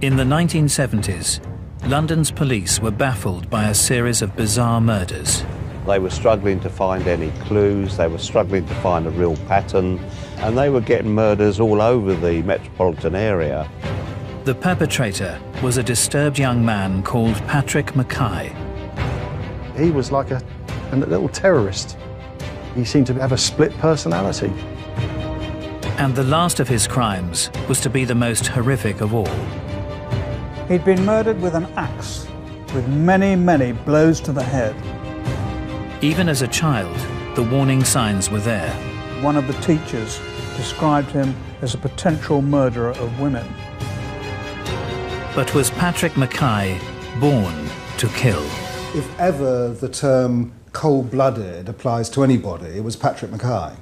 In the 1970s, London's police were baffled by a series of bizarre murders. They were struggling to find any clues, they were struggling to find a real pattern, and they were getting murders all over the metropolitan area. The perpetrator was a disturbed young man called Patrick Mackay. He was like a little terrorist. He seemed to have a split personality. And the last of his crimes was to be the most horrific of all. He'd been murdered with an axe, with many, many blows to the head. Even as a child, the warning signs were there. One of the teachers described him as a potential murderer of women. But was Patrick Mackay born to kill? If ever the term cold-blooded applies to anybody, it was Patrick Mackay.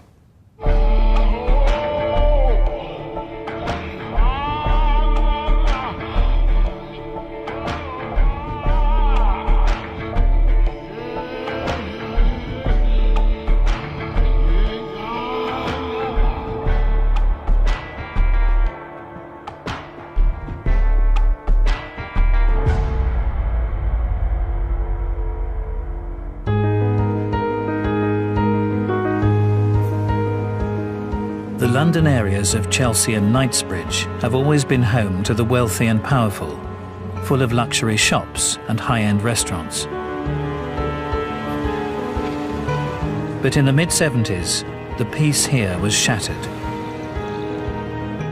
The London areas of Chelsea and Knightsbridge have always been home to the wealthy and powerful, full of luxury shops and high-end restaurants. But in the mid-70s, the peace here was shattered.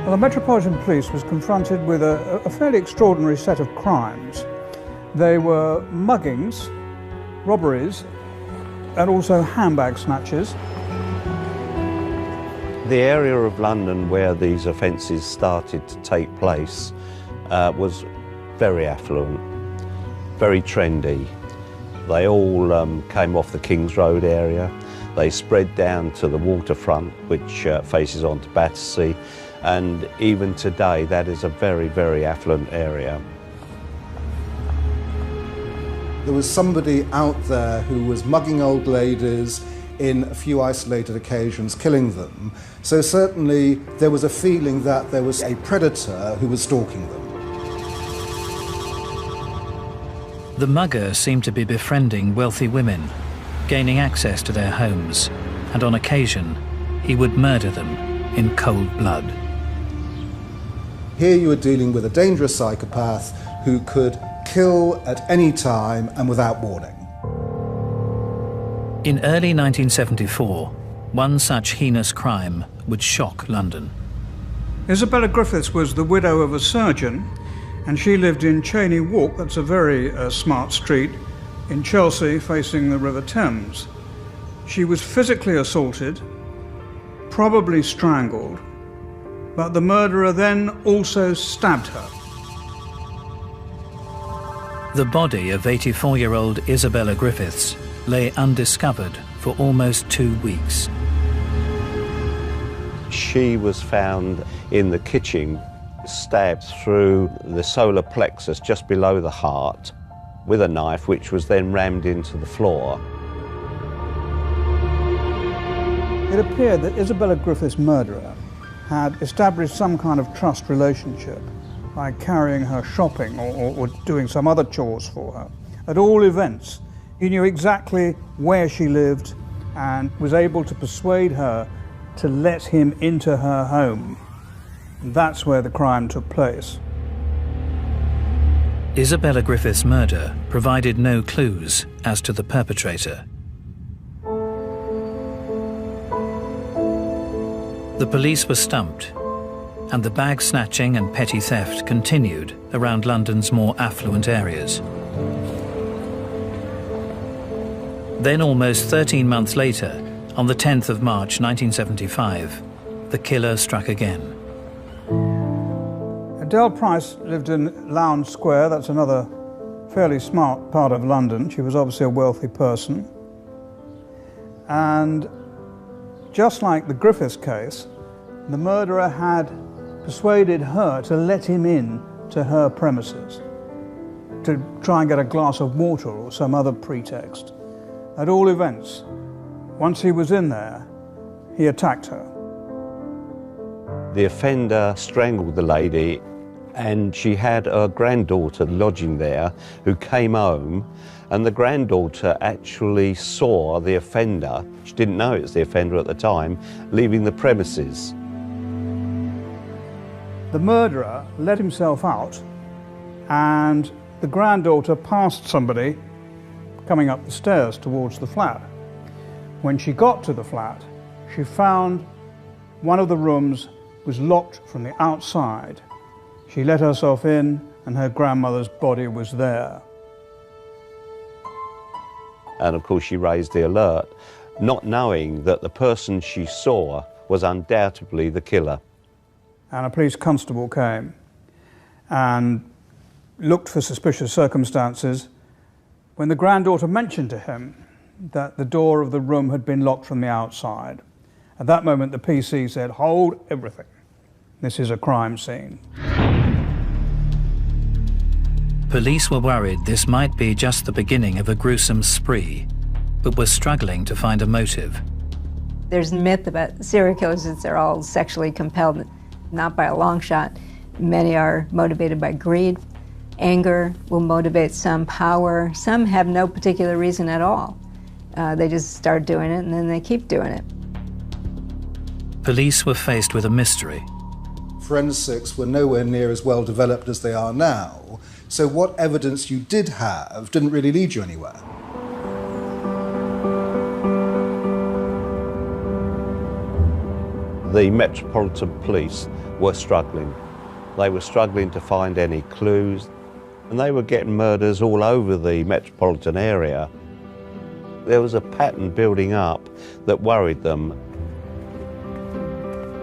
Well, the Metropolitan Police was confronted with a fairly extraordinary set of crimes. They were muggings, robberies, and also handbag snatches. The area of London where these offences started to take place was very affluent, very trendy. They all came off the King's Road area. They spread down to the waterfront, which faces onto Battersea, and even today that is a very, very affluent area. There was somebody out there who was mugging old ladies in a few isolated occasions, killing them. So certainly there was a feeling that there was a predator who was stalking them. The mugger seemed to be befriending wealthy women, gaining access to their homes, and on occasion, he would murder them in cold blood. Here you were dealing with a dangerous psychopath who could kill at any time and without warning. In early 1974, one such heinous crime would shock London. Isabella Griffiths was the widow of a surgeon, and she lived in Cheyne Walk, that's a very smart street, in Chelsea facing the River Thames. She was physically assaulted, probably strangled, but the murderer then also stabbed her. The body of 84-year-old Isabella Griffiths lay undiscovered for almost 2 weeks. She was found in the kitchen, stabbed through the solar plexus just below the heart with a knife, which was then rammed into the floor. It appeared that Isabella Griffiths' murderer had established some kind of trust relationship by carrying her shopping or doing some other chores for her. At all events, he knew exactly where she lived and was able to persuade her to let him into her home. And that's where the crime took place. Isabella Griffiths' murder provided no clues as to the perpetrator. The police were stumped, and the bag snatching and petty theft continued around London's more affluent areas. Then, almost 13 months later, on the 10th of March 1975, the killer struck again. Adele Price lived in Lowndes Square, that's another fairly smart part of London. She was obviously a wealthy person. And just like the Griffiths case, the murderer had persuaded her to let him in to her premises, to try and get a glass of water or some other pretext. At all events, once he was in there, he attacked her. The offender strangled the lady And she had her granddaughter lodging there who came home, and the granddaughter actually saw the offender, she didn't know it was the offender at the time, leaving the premises. The murderer let himself out, and the granddaughter passed somebody coming up the stairs towards the flat. When she got to the flat, she found one of the rooms was locked from the outside. She let herself in, and her grandmother's body was there. And of course she raised the alert, not knowing that the person she saw was undoubtedly the killer. And a police constable came and looked for suspicious circumstances when the granddaughter mentioned to him that the door of the room had been locked from the outside. At that moment, the PC said, "Hold everything. This is a crime scene." Police were worried this might be just the beginning of a gruesome spree, but were struggling to find a motive. There's a myth about serial killers that they're all sexually compelled. Not by a long shot. Many are motivated by greed. Anger will motivate some, power. Some have no particular reason at all. They just start doing it and then they keep doing it. Police were faced with a mystery. Forensics were nowhere near as well developed as they are now, so what evidence you did have didn't really lead you anywhere. The Metropolitan Police were struggling. They were struggling to find any clues, and they were getting murders all over the metropolitan area. There was a pattern building up that worried them.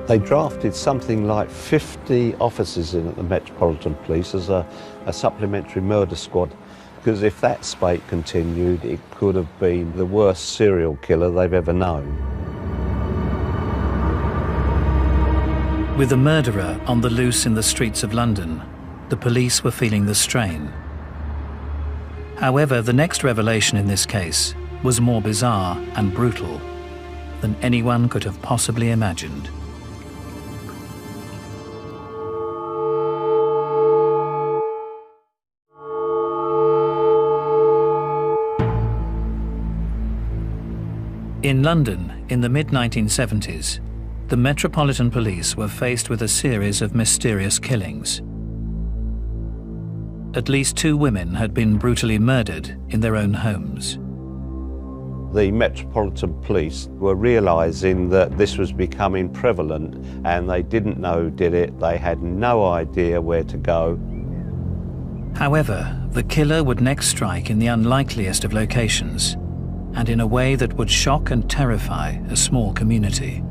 They drafted something like 50 officers in at the Metropolitan Police as a supplementary murder squad, because if that spate continued, it could have been the worst serial killer they've ever known. With the murderer on the loose in the streets of London, the police were feeling the strain. However, the next revelation in this case was more bizarre and brutal than anyone could have possibly imagined. In London, in the mid-1970s, the Metropolitan Police were faced with a series of mysterious killings. At least 2 women had been brutally murdered in their own homes. The Metropolitan Police were realising that this was becoming prevalent, and they didn't know who did it. They had no idea where to go. However, the killer would next strike in the unlikeliest of locations, and in a way that would shock and terrify a small community.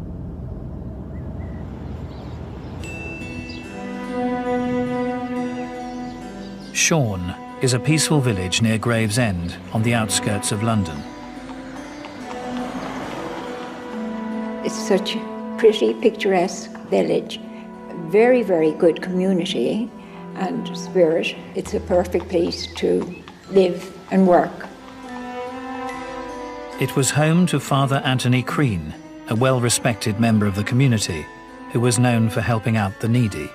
Shorne is a peaceful village near Gravesend on the outskirts of London. It's such a pretty, picturesque village, very, very good community and spirit. It's a perfect place to live and work. It was home to Father Anthony Crean, a well-respected member of the community who was known for helping out the needy.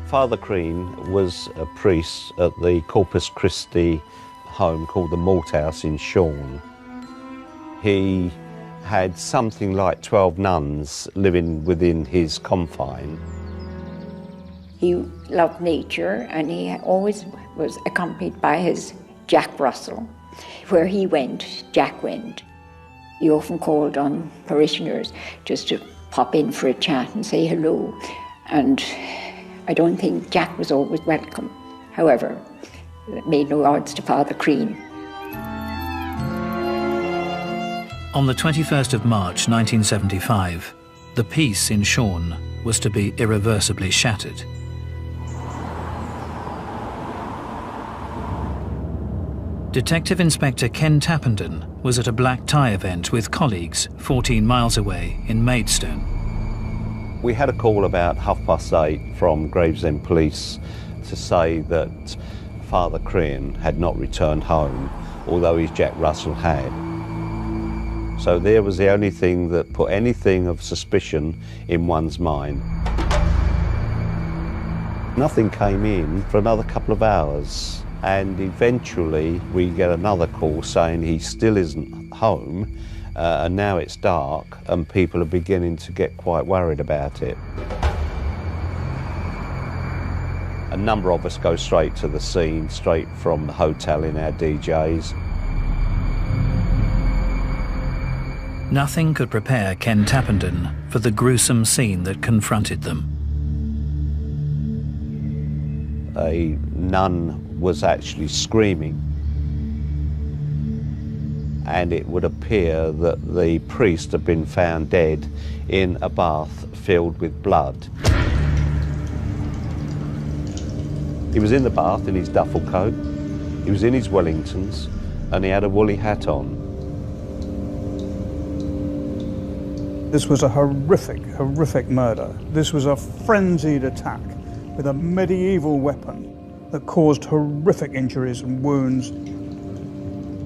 Father Crean was a priest at the Corpus Christi home called the Malthouse in Shorne. He had something like 12 nuns living within his confine. He loved nature, and he always was accompanied by his Jack Russell. Where he went, Jack went. He often called on parishioners just to pop in for a chat and say hello. And I don't think Jack was always welcome. However, it made no odds to Father Crean. On the 21st of March 1975, the peace in Shorne was to be irreversibly shattered. Detective Inspector Ken Tappenden was at a black tie event with colleagues 14 miles away in Maidstone. We had a call about 8:30 from Gravesend Police to say that Father Crean had not returned home, although his Jack Russell had. So there was the only thing that put anything of suspicion in one's mind. Nothing came in for another couple of hours, and eventually we get another call saying he still isn't home, and now it's dark and people are beginning to get quite worried about it. A number of us go straight to the scene, straight from the hotel in our DJs. Nothing could prepare Ken Tappenden for the gruesome scene that confronted them. A nun was actually screaming, and it would appear that the priest had been found dead in a bath filled with blood. He was in the bath in his duffel coat, he was in his Wellingtons, and he had a woolly hat on. This was a horrific, horrific murder. This was a frenzied attack with a medieval weapon that caused horrific injuries and wounds.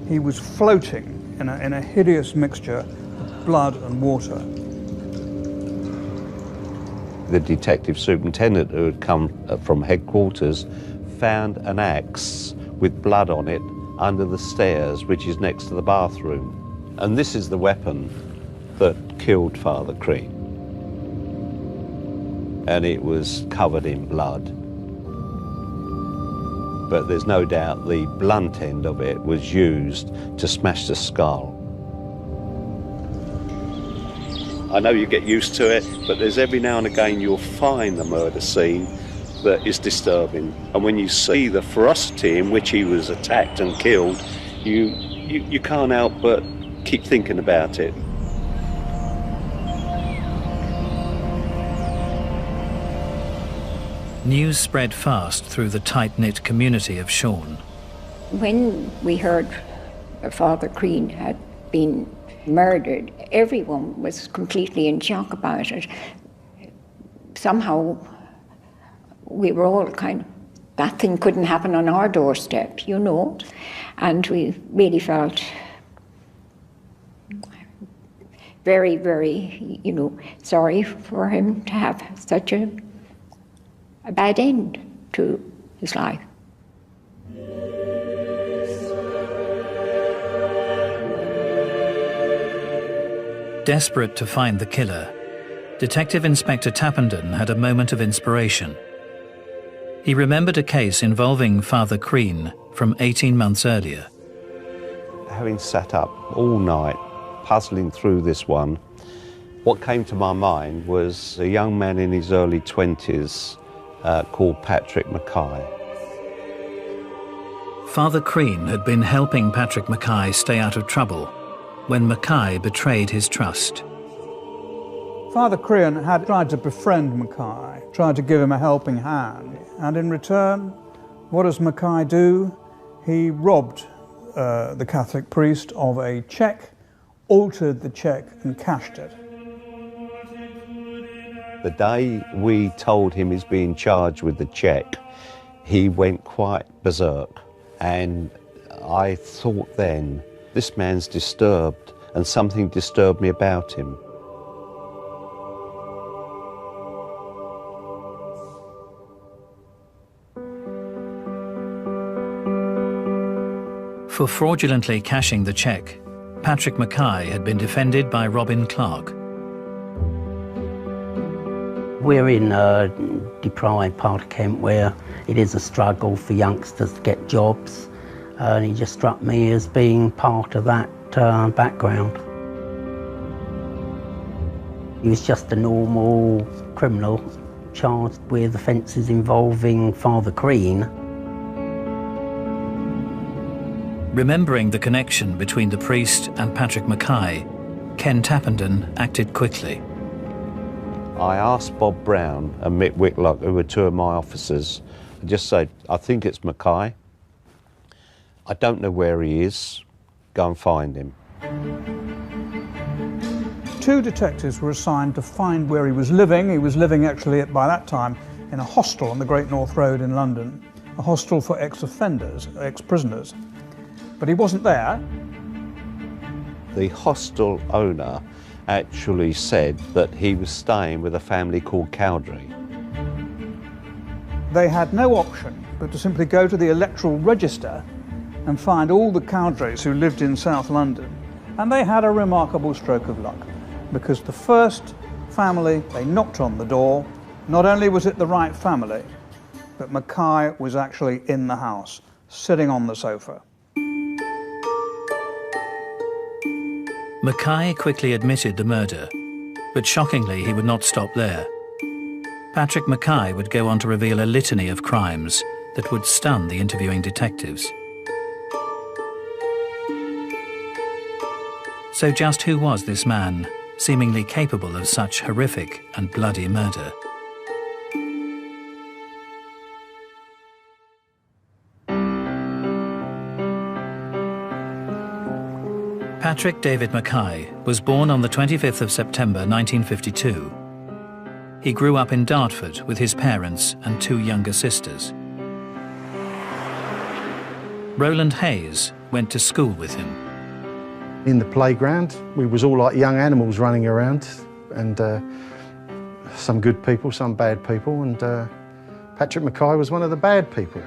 He was floating in a hideous mixture of blood and water. The detective superintendent who had come from headquarters found an axe with blood on it under the stairs, which is next to the bathroom. And this is the weapon that killed Father Crean. And it was covered in blood. But there's no doubt the blunt end of it was used to smash the skull. I know you get used to it, but there's every now and again you'll find the murder scene that is disturbing. And when you see the ferocity in which he was attacked and killed, you can't help but keep thinking about it. News spread fast through the tight-knit community of Sean. When we heard Father Crean had been murdered, everyone was completely in shock about it. Somehow we were all kind of, that thing couldn't happen on our doorstep, you know, and we really felt very, very, sorry for him to have such a bad end to his life. Desperate to find the killer, Detective Inspector Tappenden had a moment of inspiration. He remembered a case involving Father Crean from 18 months earlier. Having sat up all night, puzzling through this one, what came to my mind was a young man in his early 20s called Patrick Mackay. Father Crean had been helping Patrick Mackay stay out of trouble when Mackay betrayed his trust. Father Crean had tried to befriend Mackay, tried to give him a helping hand, and in return, what does Mackay do? He robbed the Catholic priest of a cheque, altered the cheque and cashed it. The day we told him he's being charged with the cheque, he went quite berserk. And I thought then, this man's disturbed, and something disturbed me about him. For fraudulently cashing the cheque, Patrick Mackay had been defended by Robin Clark. We're in a deprived part of Kent where it is a struggle for youngsters to get jobs, and he just struck me as being part of that background. He was just a normal criminal charged with offences involving Father Crean. Remembering the connection between the priest and Patrick Mackay, Ken Tappenden acted quickly. I asked Bob Brown and Mick Whitlock, who were two of my officers, and just said, I think it's Mackay. I don't know where he is. Go and find him. Two detectives were assigned to find where he was living. He was living actually by that time in a hostel on the Great North Road in London, a hostel for ex-offenders, ex-prisoners. But he wasn't there. The hostel owner actually said that he was staying with a family called Cowdrey. They had no option but to simply go to the electoral register and find all the cadres who lived in South London. And they had a remarkable stroke of luck, because the first family they knocked on the door, not only was it the right family, but Mackay was actually in the house, sitting on the sofa. Mackay quickly admitted the murder, but shockingly he would not stop there. Patrick Mackay would go on to reveal a litany of crimes that would stun the interviewing detectives. So just who was this man, seemingly capable of such horrific and bloody murder? Patrick David Mackay was born on the 25th of September 1952. He grew up in Dartford with his parents and two younger sisters. Roland Hayes went to school with him. In the playground, we was all like young animals running around, and some good people, some bad people, and Patrick Mackay was one of the bad people.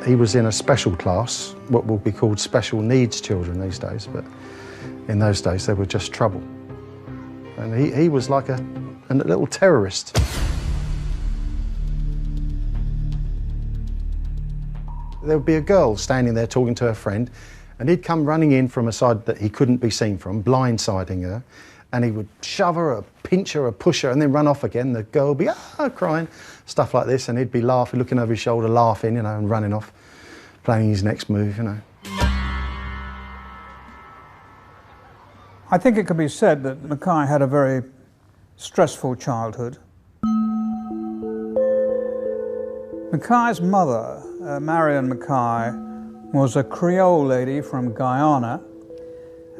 He was in a special class, what will be called special needs children these days, but in those days they were just trouble. And he was like a little terrorist. There would be a girl standing there talking to her friend, and he'd come running in from a side that he couldn't be seen from, blindsiding her, and he would shove her, or pinch her, or push her, and then run off again. The girl would be crying, stuff like this, and he'd be laughing, looking over his shoulder, laughing, you know, and running off, planning his next move, you know. I think it can be said that Mackay had a very stressful childhood. Mackay's mother, Marion Mackay, was a Creole lady from Guyana,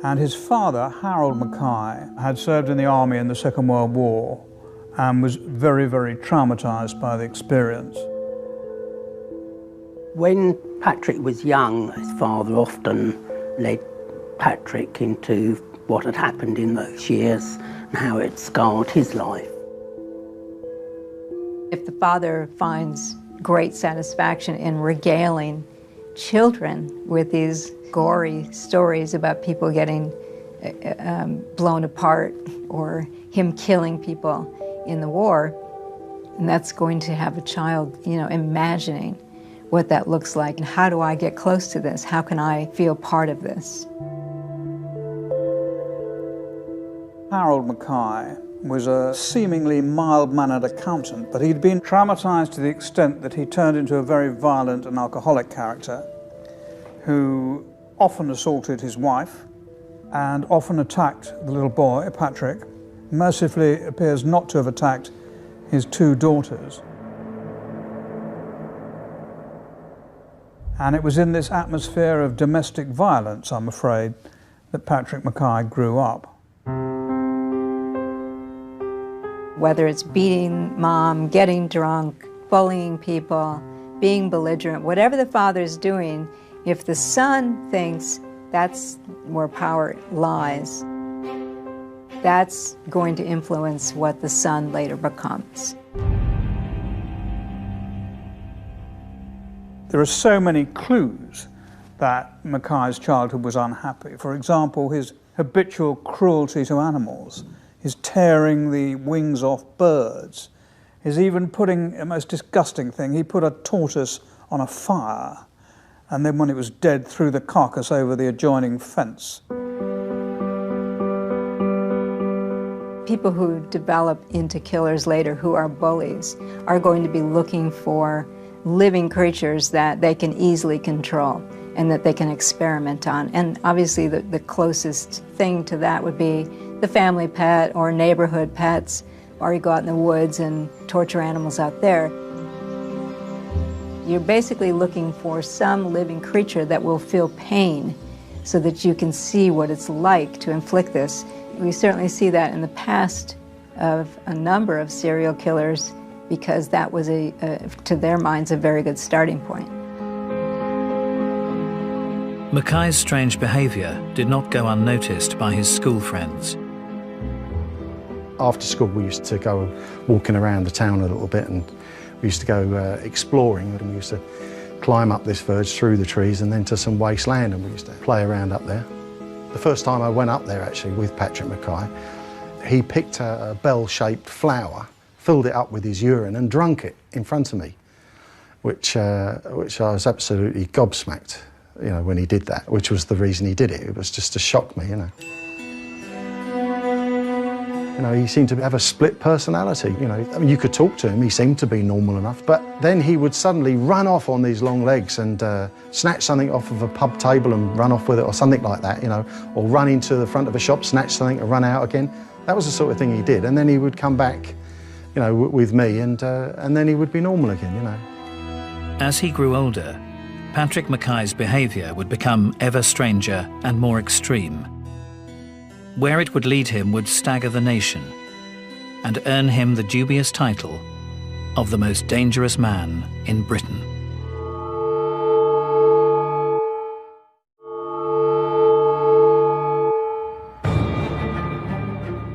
and his father, Harold Mackay, had served in the army in the Second World War and was very, very traumatised by the experience. When Patrick was young, his father often led Patrick into what had happened in those years and how it scarred his life. If the father finds great satisfaction in regaling children with these gory stories about people getting blown apart or him killing people in the war, and that's going to have a child, you know, imagining what that looks like and how do I get close to this? How can I feel part of this? Harold Mackay was a seemingly mild-mannered accountant, but he'd been traumatised to the extent that he turned into a very violent and alcoholic character who often assaulted his wife and often attacked the little boy, Patrick. Mercifully appears not to have attacked his two daughters. And it was in this atmosphere of domestic violence, I'm afraid, that Patrick Mackay grew up. Whether it's beating mom, getting drunk, bullying people, being belligerent, whatever the father's doing, if the son thinks that's where power lies, that's going to influence what the son later becomes. There are so many clues that Mackay's childhood was unhappy. For example, his habitual cruelty to animals, his tearing the wings off birds, his even putting, a most disgusting thing, he put a tortoise on a fire and then when it was dead threw the carcass over the adjoining fence. People who develop into killers later who are bullies are going to be looking for living creatures that they can easily control and that they can experiment on. And obviously the closest thing to that would be the family pet or neighborhood pets, or you go out in the woods and torture animals out there. You're basically looking for some living creature that will feel pain so that you can see what it's like to inflict this. We certainly see that in the past of a number of serial killers because that was, to their minds, a very good starting point. Mackay's strange behaviour did not go unnoticed by his school friends. After school we used to go walking around the town a little bit, and We used to go exploring, and we used to climb up this verge through the trees and then to some wasteland, and we used to play around up there. The first time I went up there actually with Patrick Mackay, he picked a bell-shaped flower, filled it up with his urine and drunk it in front of me, which I was absolutely gobsmacked, you know, when he did that, which was the reason he did it. It was just to shock me, you know. You know, he seemed to have a split personality, you know. I mean, you could talk to him, he seemed to be normal enough, but then he would suddenly run off on these long legs and snatch something off of a pub table and run off with it or something like that, you know, or run into the front of a shop, snatch something and run out again. That was the sort of thing he did. And then he would come back, you know, with me and then he would be normal again, you know. As he grew older, Patrick Mackay's behaviour would become ever stranger and more extreme. Where it would lead him would stagger the nation and earn him the dubious title of the most dangerous man in Britain.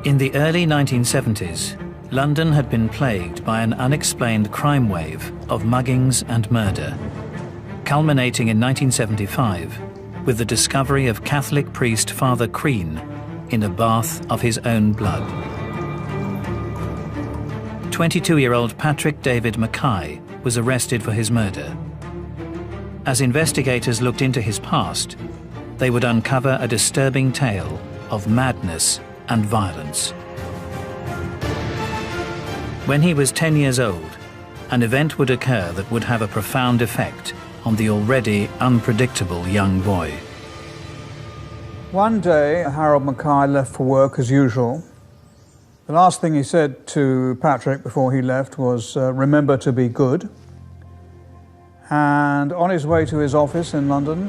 In the early 1970s, London had been plagued by an unexplained crime wave of muggings and murder, culminating in 1975 with the discovery of Catholic priest Father Crean in a bath of his own blood. 22-year-old Patrick David Mackay was arrested for his murder. As investigators looked into his past, they would uncover a disturbing tale of madness and violence. When he was 10 years old, an event would occur that would have a profound effect on the already unpredictable young boy. One day, Harold Mackay left for work as usual. The last thing he said to Patrick before he left was, remember to be good. And on his way to his office in London,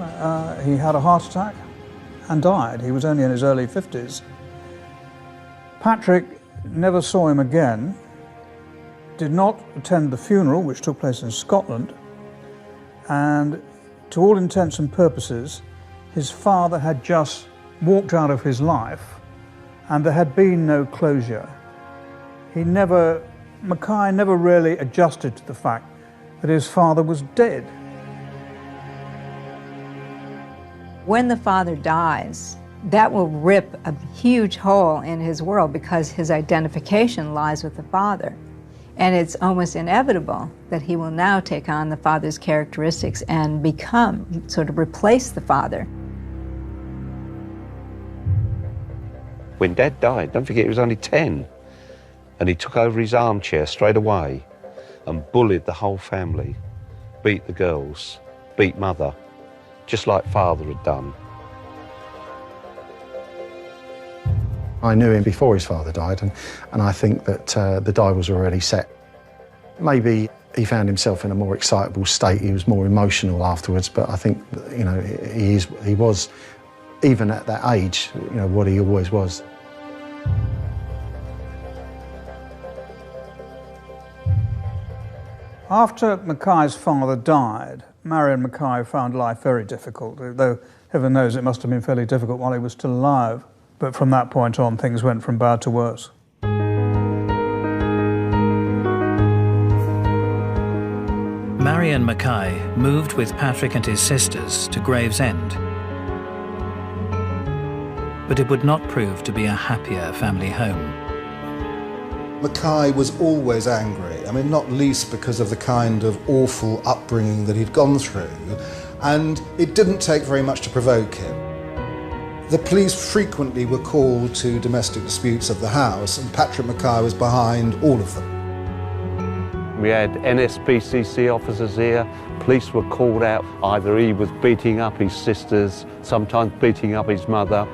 he had a heart attack and died. He was only in his early 50s. Patrick never saw him again, did not attend the funeral, which took place in Scotland, and to all intents and purposes, his father had just walked out of his life and there had been no closure. Mackay never really adjusted to the fact that his father was dead. When the father dies, that will rip a huge hole in his world because his identification lies with the father. And it's almost inevitable that he will now take on the father's characteristics and become, sort of replace the father. When Dad died, don't forget he was only 10, and he took over his armchair straight away and bullied the whole family, beat the girls, beat Mother, just like Father had done. I knew him before his father died, and I think that the die was already set. Maybe he found himself in a more excitable state, he was more emotional afterwards, but I think, you know, he was, even at that age, you know, what he always was. After Mackay's father died, Marion Mackay found life very difficult, though heaven knows it must have been fairly difficult while he was still alive. But from that point on, things went from bad to worse. Marion Mackay moved with Patrick and his sisters to Gravesend. But it would not prove to be a happier family home. Mackay was always angry, I mean, not least because of the kind of awful upbringing that he'd gone through, and it didn't take very much to provoke him. The police frequently were called to domestic disputes of the house, and Patrick Mackay was behind all of them. We had NSPCC officers here, police were called out, either he was beating up his sisters, sometimes beating up his mother.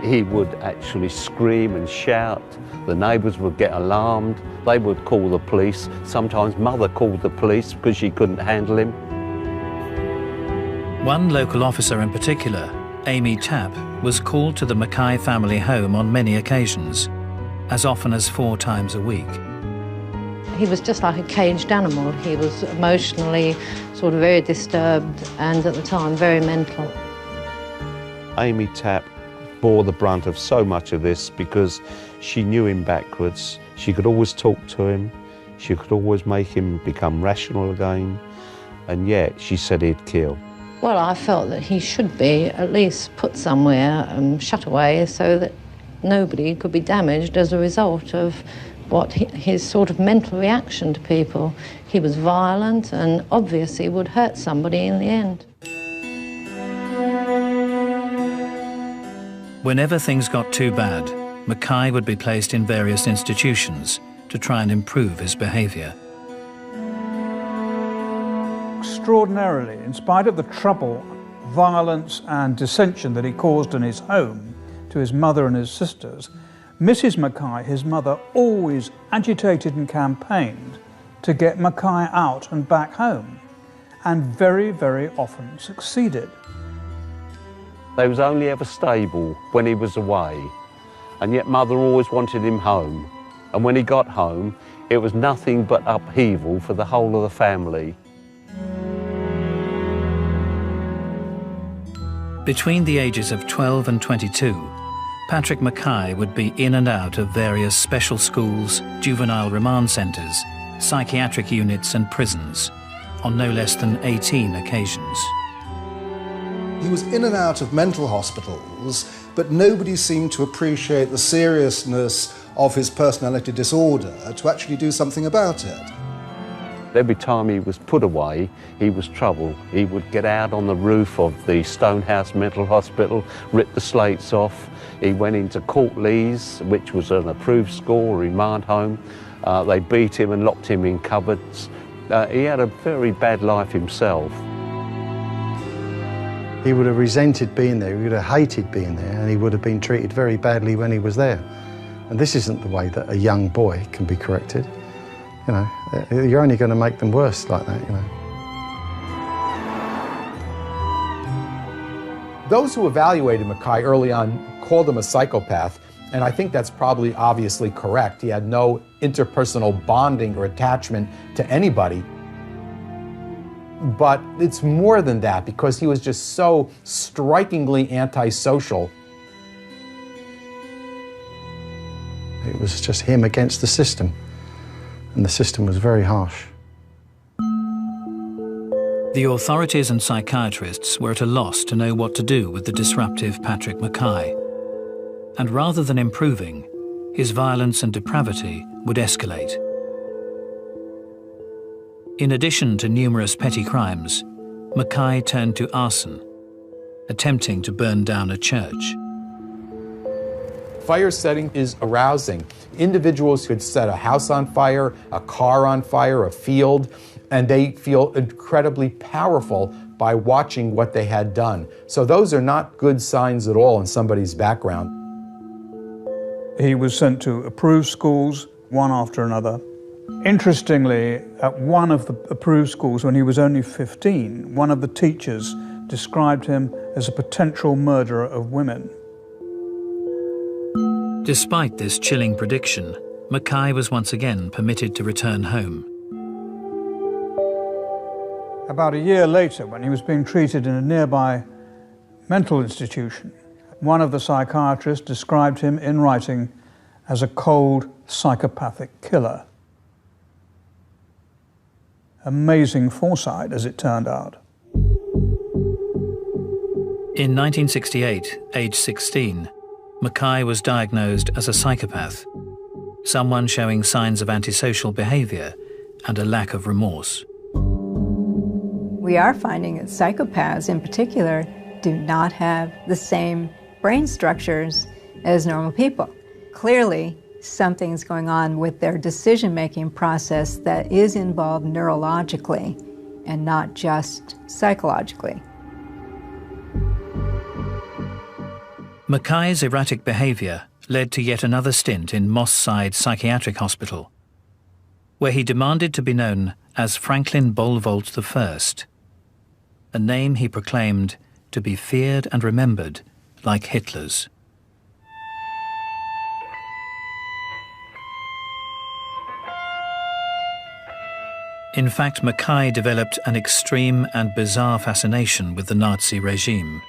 He would actually scream and shout, the neighbours would get alarmed, they would call the police, sometimes Mother called the police because she couldn't handle him. One local officer in particular, Amy Tapp, was called to the Mackay family home on many occasions, as often as 4 times a week. He was just like a caged animal. He was emotionally sort of very disturbed and at the time very mental. Amy Tapp bore the brunt of so much of this because she knew him backwards. She could always talk to him. She could always make him become rational again, and yet she said he'd kill. Well, I felt that he should be at least put somewhere and shut away so that nobody could be damaged as a result of his sort of mental reaction to people. He was violent and obviously would hurt somebody in the end. Whenever things got too bad, Mackay would be placed in various institutions to try and improve his behaviour. Extraordinarily, in spite of the trouble, violence and dissension that he caused in his home to his mother and his sisters, Mrs. Mackay, his mother, always agitated and campaigned to get Mackay out and back home, and very, very often succeeded. They was only ever stable when he was away, and yet Mother always wanted him home. And when he got home, it was nothing but upheaval for the whole of the family. Between the ages of 12 and 22, Patrick Mackay would be in and out of various special schools, juvenile remand centres, psychiatric units and prisons on no less than 18 occasions. He was in and out of mental hospitals, but nobody seemed to appreciate the seriousness of his personality disorder to actually do something about it. Every time he was put away, he was trouble. He would get out on the roof of the Stonehouse Mental Hospital, rip the slates off. He went into Court Leys, which was an approved school, remand home. They beat him and locked him in cupboards. He had a very bad life himself. He would have resented being there, he would have hated being there, and he would have been treated very badly when he was there. And this isn't the way that a young boy can be corrected. You know, you're only going to make them worse like that, you know. Those who evaluated Mackay early on called him a psychopath, and I think that's probably obviously correct. He had no interpersonal bonding or attachment to anybody. But it's more than that, because he was just so strikingly antisocial. It was just him against the system, and the system was very harsh. The authorities and psychiatrists were at a loss to know what to do with the disruptive Patrick Mackay. And rather than improving, his violence and depravity would escalate. In addition to numerous petty crimes, Mackay turned to arson, attempting to burn down a church. Fire setting is arousing. Individuals could set a house on fire, a car on fire, a field, and they feel incredibly powerful by watching what they had done. So those are not good signs at all in somebody's background. He was sent to approved schools, one after another. Interestingly, at one of the approved schools, when he was only 15, one of the teachers described him as a potential murderer of women. Despite this chilling prediction, Mackay was once again permitted to return home. About a year later, when he was being treated in a nearby mental institution, one of the psychiatrists described him in writing as a cold, psychopathic killer. Amazing foresight, as it turned out. In 1968, age 16, Mackay was diagnosed as a psychopath, someone showing signs of antisocial behaviour and a lack of remorse. We are finding that psychopaths in particular do not have the same brain structures as normal people. Clearly, something's going on with their decision-making process that is involved neurologically and not just psychologically. Mackay's erratic behaviour led to yet another stint in Moss Side Psychiatric Hospital, where he demanded to be known as Franklin Bolvolt I, a name he proclaimed to be feared and remembered like Hitler's. In fact, Mackay developed an extreme and bizarre fascination with the Nazi regime.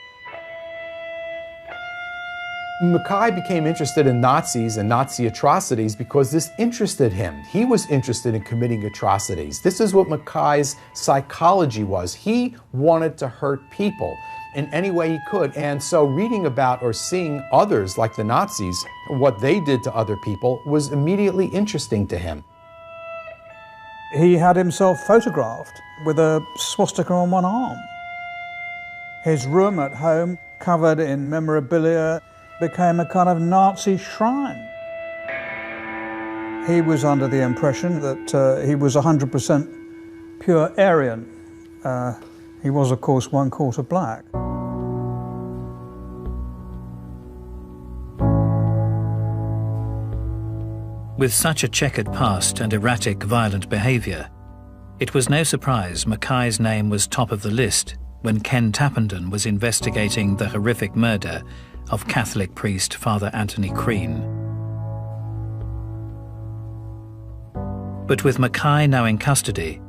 Mackay became interested in Nazis and Nazi atrocities because this interested him. He was interested in committing atrocities. This is what Mackay's psychology was. He wanted to hurt people in any way he could. And so reading about or seeing others like the Nazis, what they did to other people, was immediately interesting to him. He had himself photographed with a swastika on one arm. His room at home, covered in memorabilia, became a kind of Nazi shrine. He was under the impression that he was 100% pure Aryan. He was, of course, 1/4 black. With such a checkered past and erratic, violent behaviour, it was no surprise Mackay's name was top of the list when Ken Tappenden was investigating the horrific murder of Catholic priest Father Anthony Crean. But with Mackay now in custody,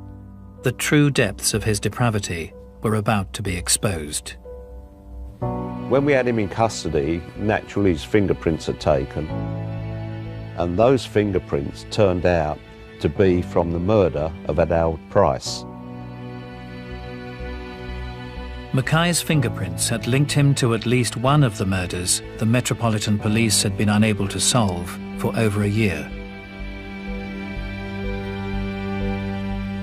the true depths of his depravity were about to be exposed. When we had him in custody, naturally his fingerprints are taken, and those fingerprints turned out to be from the murder of Adele Price. Mackay's fingerprints had linked him to at least one of the murders the Metropolitan Police had been unable to solve for over a year.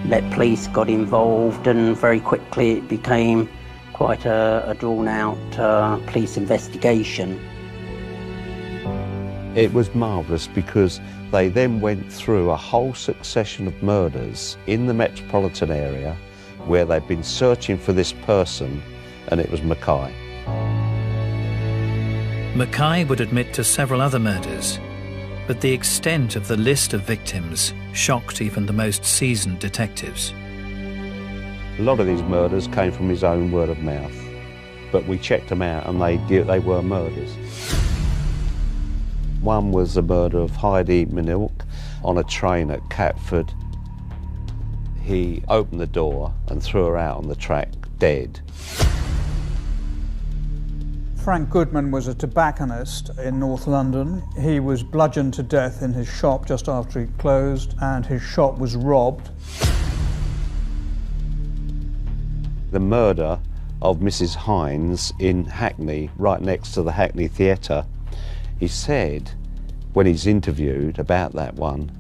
Met Police got involved, and very quickly it became quite a drawn-out police investigation. It was marvellous because they then went through a whole succession of murders in the metropolitan area where they'd been searching for this person, and it was Mackay. Mackay would admit to several other murders, but the extent of the list of victims shocked even the most seasoned detectives. A lot of these murders came from his own word of mouth, but we checked them out and they were murders. One was the murder of Heidi Minilk on a train at Catford. He opened the door and threw her out on the track, dead. Frank Goodman was a tobacconist in North London. He was bludgeoned to death in his shop just after he closed, and his shop was robbed. The murder of Mrs. Hines in Hackney, right next to the Hackney Theatre, he said, when he's interviewed about that one,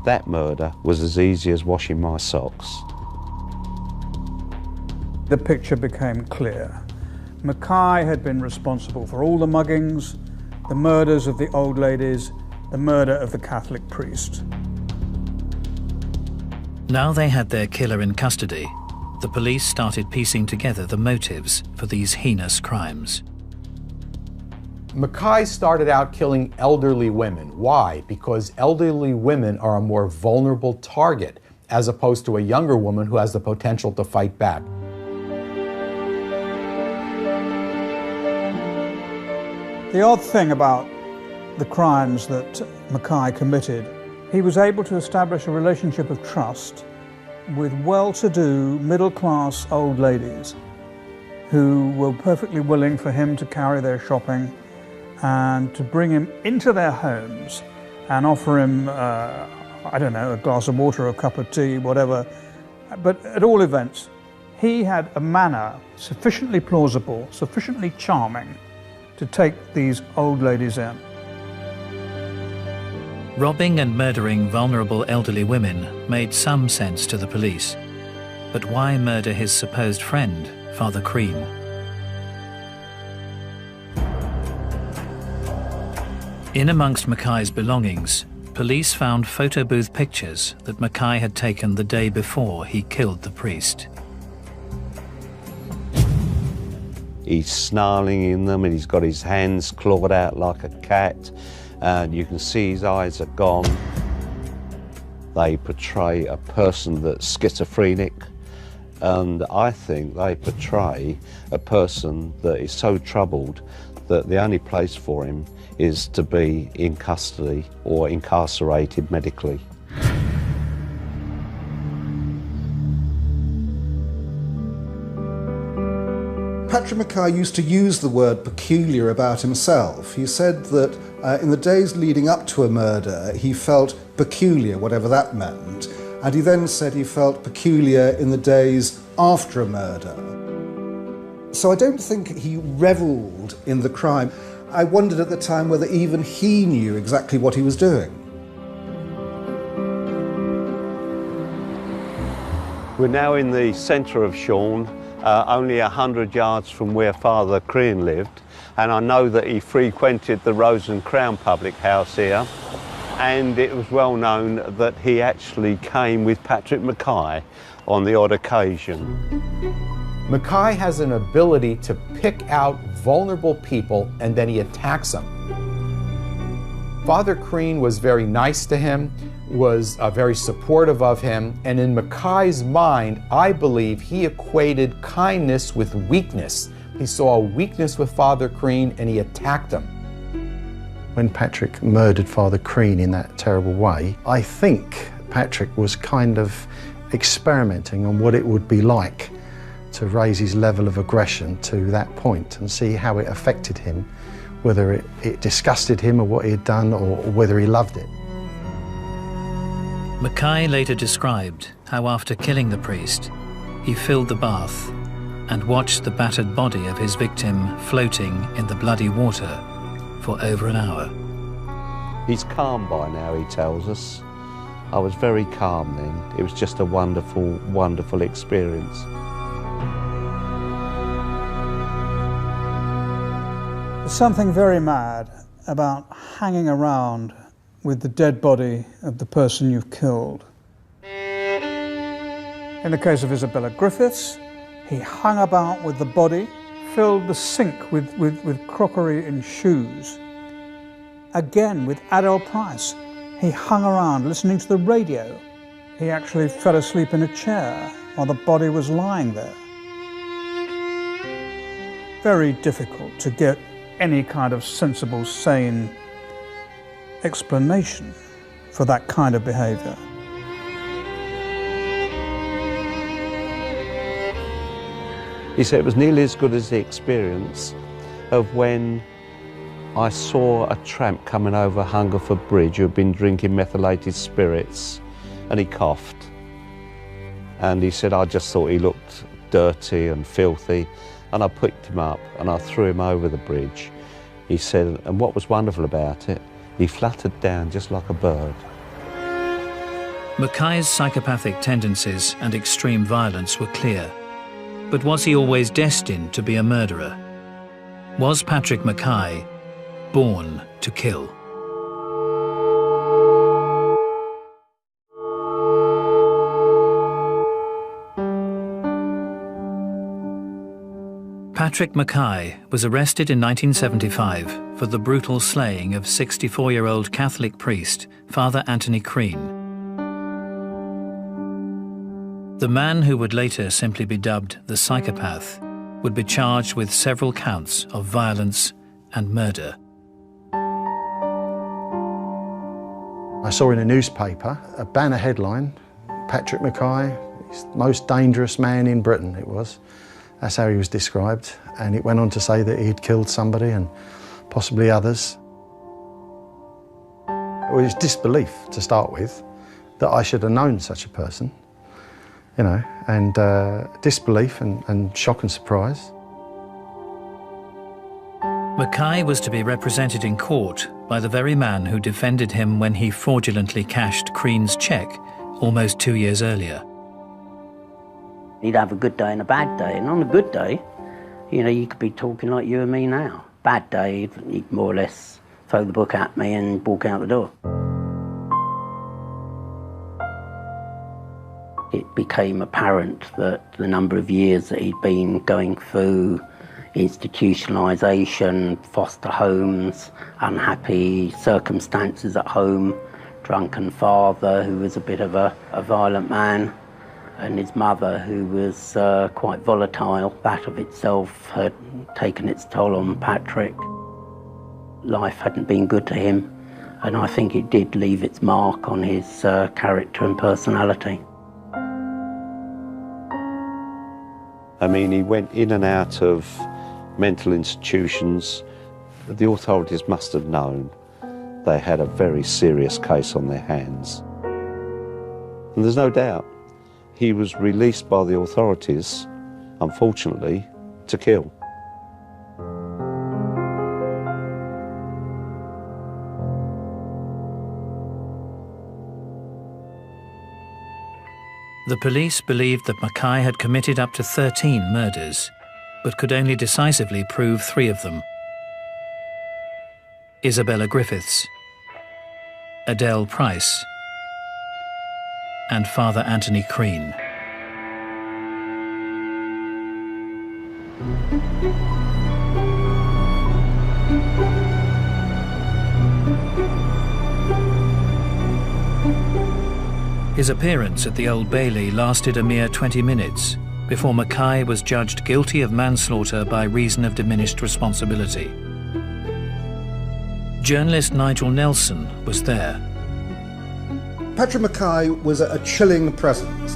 that murder was as easy as washing my socks. The picture became clear. Mackay had been responsible for all the muggings, the murders of the old ladies, the murder of the Catholic priest. Now they had their killer in custody, the police started piecing together the motives for these heinous crimes. Mackay started out killing elderly women. Why? Because elderly women are a more vulnerable target, as opposed to a younger woman who has the potential to fight back. The odd thing about the crimes that Mackay committed, he was able to establish a relationship of trust with well-to-do, middle-class old ladies who were perfectly willing for him to carry their shopping and to bring him into their homes and offer him, I don't know, a glass of water, a cup of tea, whatever. But at all events, he had a manner sufficiently plausible, sufficiently charming to take these old ladies in. Robbing and murdering vulnerable elderly women made some sense to the police. But why murder his supposed friend, Father Crean? In amongst Mackay's belongings, police found photo booth pictures that Mackay had taken the day before he killed the priest. He's snarling in them and he's got his hands clawed out like a cat, and you can see his eyes are gone. They portray a person that's schizophrenic, and I think they portray a person that is so troubled that the only place for him is to be in custody or incarcerated medically. Patrick Mackay used to use the word peculiar about himself. He said that in the days leading up to a murder, he felt peculiar, whatever that meant. And he then said he felt peculiar in the days after a murder. So I don't think he revelled in the crime. I wondered at the time whether even he knew exactly what he was doing. We're now in the centre of Shorn, only 100 yards from where Father Crean lived, and I know that he frequented the Rose and Crown public house here, and it was well known that he actually came with Patrick Mackay on the odd occasion. Mackay has an ability to pick out vulnerable people and then he attacks them. Father Crean was very nice to him, was very supportive of him, and in Mackay's mind, I believe he equated kindness with weakness. He saw a weakness with Father Crean and he attacked him. When Patrick murdered Father Crean in that terrible way, I think Patrick was kind of experimenting on what it would be like to raise his level of aggression to that point and see how it affected him, whether it disgusted him or what he had done or whether he loved it. Mackay later described how after killing the priest, he filled the bath and watched the battered body of his victim floating in the bloody water for over an hour. He's calm by now, he tells us. I was very calm then. It was just a wonderful, wonderful experience. There's something very mad about hanging around with the dead body of the person you've killed. In the case of Isabella Griffiths, he hung about with the body, filled the sink with crockery and shoes. Again, with Adele Price, he hung around listening to the radio. He actually fell asleep in a chair while the body was lying there. Very difficult to get any kind of sensible, sane explanation for that kind of behaviour. He said it was nearly as good as the experience of when I saw a tramp coming over Hungerford Bridge who had been drinking methylated spirits, and he coughed. And he said, I just thought he looked dirty and filthy, and I picked him up and I threw him over the bridge. He said, and what was wonderful about it, he fluttered down just like a bird. Mackay's psychopathic tendencies and extreme violence were clear. But was he always destined to be a murderer? Was Patrick Mackay born to kill? Patrick Mackay was arrested in 1975 for the brutal slaying of 64-year-old Catholic priest Father Anthony Crean. The man, who would later simply be dubbed the psychopath, would be charged with several counts of violence and murder. I saw in a newspaper a banner headline, Patrick Mackay, he's the most dangerous man in Britain, it was. That's how he was described, and it went on to say that he had killed somebody and possibly others. It was disbelief to start with, that I should have known such a person, you know, and disbelief and shock and surprise. Mackay was to be represented in court by the very man who defended him when he fraudulently cashed Crean's cheque almost 2 years earlier. He'd have a good day and a bad day, and on a good day, you know, you could be talking like you and me now. Bad day, he'd more or less throw the book at me and walk out the door. It became apparent that the number of years that he'd been going through institutionalisation, foster homes, unhappy circumstances at home, drunken father who was a bit of a violent man, and his mother who was quite volatile. That of itself had taken its toll on Patrick. Life hadn't been good to him, and I think it did leave its mark on his character and personality. I mean, he went in and out of mental institutions. The authorities must have known they had a very serious case on their hands. And there's no doubt he was released by the authorities, unfortunately, to kill. The police believed that Mackay had committed up to 13 murders, but could only decisively prove 3 of them. Isabella Griffiths, Adele Price, and Father Anthony Crean. His appearance at the Old Bailey lasted a mere 20 minutes before Mackay was judged guilty of manslaughter by reason of diminished responsibility. Journalist Nigel Nelson was there. Patrick Mackay was a chilling presence.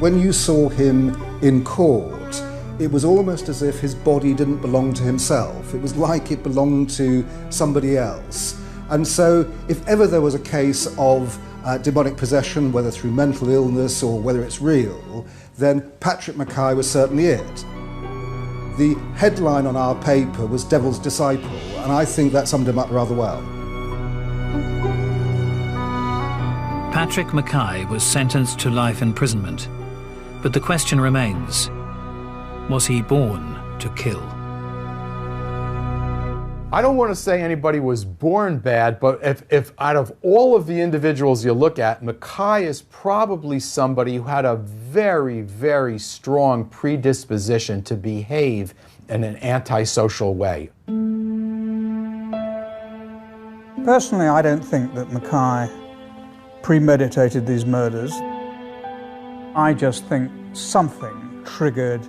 When you saw him in court, it was almost as if his body didn't belong to himself. It was like it belonged to somebody else. And so if ever there was a case of demonic possession, whether through mental illness or whether it's real, then Patrick Mackay was certainly it. The headline on our paper was Devil's Disciple, and I think that summed him up rather well. Patrick Mackay was sentenced to life imprisonment, but the question remains, was he born to kill? I don't want to say anybody was born bad, but if out of all of the individuals you look at, Mackay is probably somebody who had a very, very strong predisposition to behave in an antisocial way. Personally, I don't think that Mackay premeditated these murders. I just think something triggered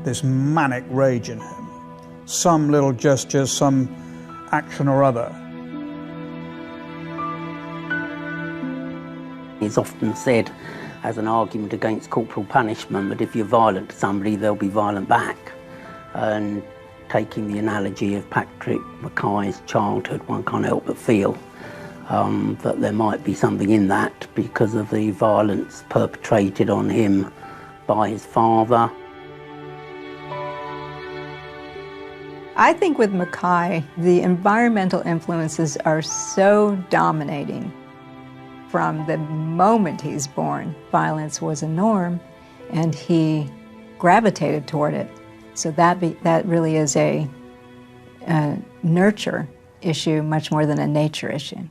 this manic rage in him. Some little gesture, some action or other. It's often said as an argument against corporal punishment that if you're violent to somebody, they'll be violent back. And taking the analogy of Patrick Mackay's childhood, one can't help but feel that there might be something in that because of the violence perpetrated on him by his father. I think with Mackay, the environmental influences are so dominating. From the moment he's born, violence was a norm, and he gravitated toward it. So that really is a nurture issue much more than a nature issue.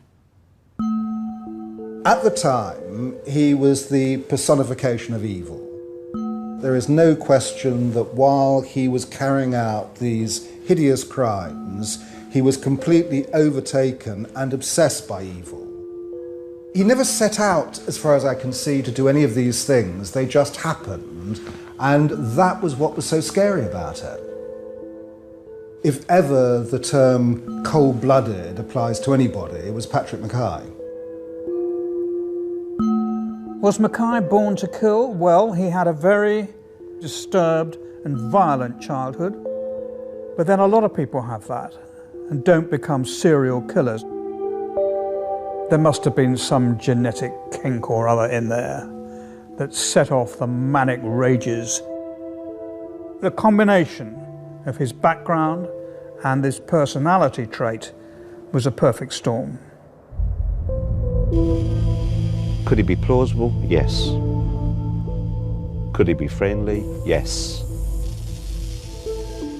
At the time, he was the personification of evil. There is no question that while he was carrying out these hideous crimes, he was completely overtaken and obsessed by evil. He never set out, as far as I can see, to do any of these things. They just happened, and that was what was so scary about it. If ever the term cold-blooded applies to anybody, it was Patrick Mackay. Was Mackay born to kill? Well, he had a very disturbed and violent childhood, but then a lot of people have that and don't become serial killers. There must have been some genetic kink or other in there that set off the manic rages. The combination of his background and this personality trait was a perfect storm. Could he be plausible? Yes. Could he be friendly? Yes.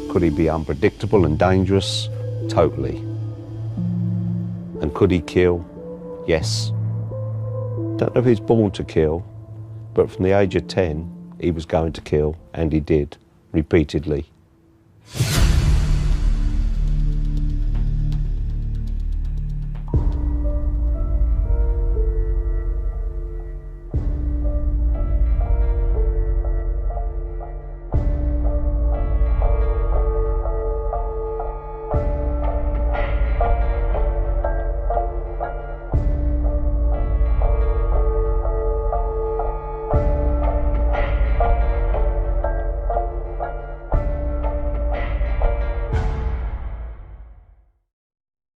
Could he be unpredictable and dangerous? Totally. And could he kill? Yes. Don't know if he's born to kill, but from the age of 10, he was going to kill, and he did, repeatedly.